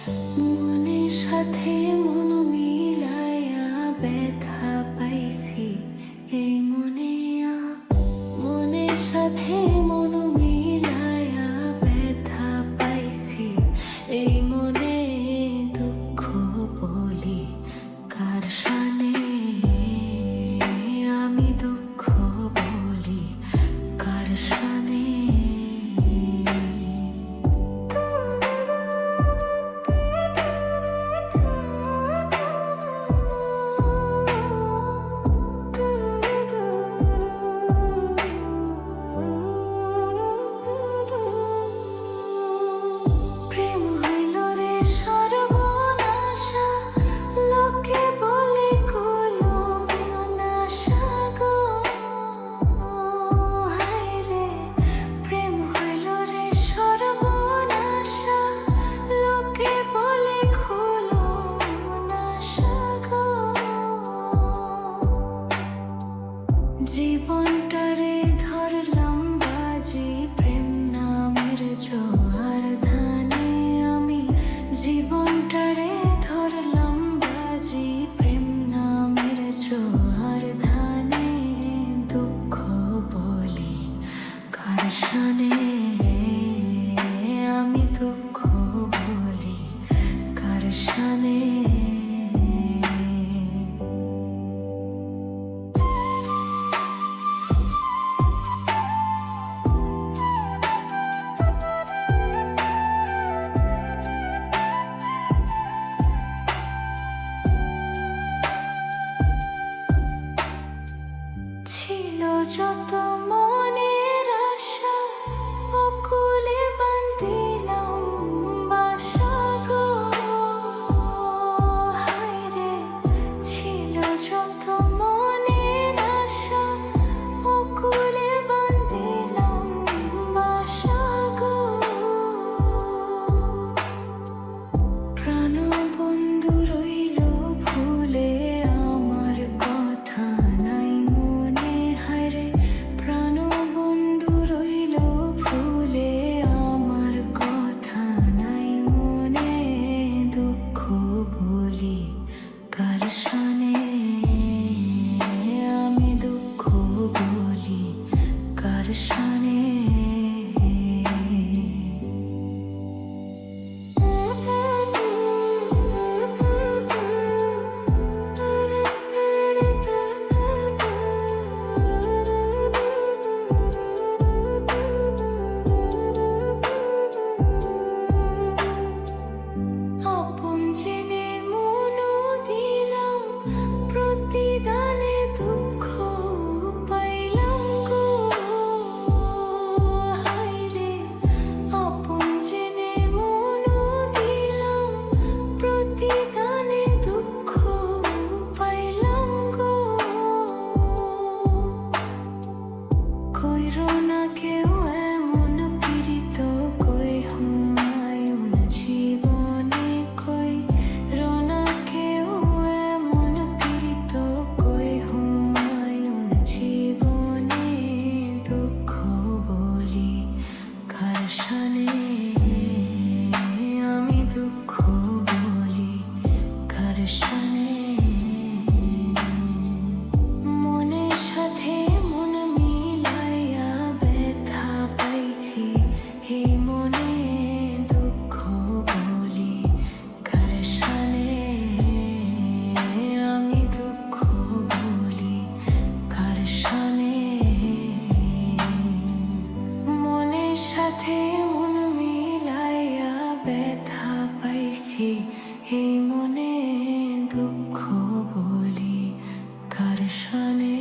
মনের সাথে মন মিলাইয়া ব্যথা পাইছি এই মনে মনের সাথে মন মিলাইয়া ব্যথা পাইছি এই মনে দুঃখ বলি কার শানে আমি দুঃখ বলি কার শানে জীবনটারে ধরলাম বাজি প্রেম নামের জোয়ার ধানে আমি জীবনটারে ধরলাম বাজি প্রেম নামের জোয়ার ধানে দুঃখ বলি কার শানে আমি দুঃখ বলি কার শানে ছিল যত মনের আশা অকুলে বান্ধিলাম বাসা গো হায়রে ছিল যত মনের আশা অকুলে বান্ধিলাম বাসা গো প্রাণ বন্ধু রইল ভুলে আমার কথা নাই মনে হায়রে প্রাণ বন্ধু রইল ভুলে আমার কথা নাই মনে দুঃখ বলি কার শানে আমি দুঃখ বলি কার শানে আপন জেনে মনও দিলাম প্রতিদানে দুঃখ পাইলাম গো হায়রে আপন জেনে মনও দিলাম প্রতিদানে দুঃখ পাইলাম গো কইরো না কেউ এমন পীড়িত কই হুমায়ুন জীবনে কই রোনা কেউ এমন পীড়িত কই হুমায়ুন জীবনে দুঃখ বলি কার শানে আমি দুঃখ বলি কার শানে মনের সাথে মন মিলাইয়া ব্যথা পাইছি এই মনে দুঃখ বলি কার শানে আমি দুঃখ বলি কার শানে মনের সাথে মন মিলাইয়া ব্যথা পাইছি এই মনে দুঃখ বলি কার শানে।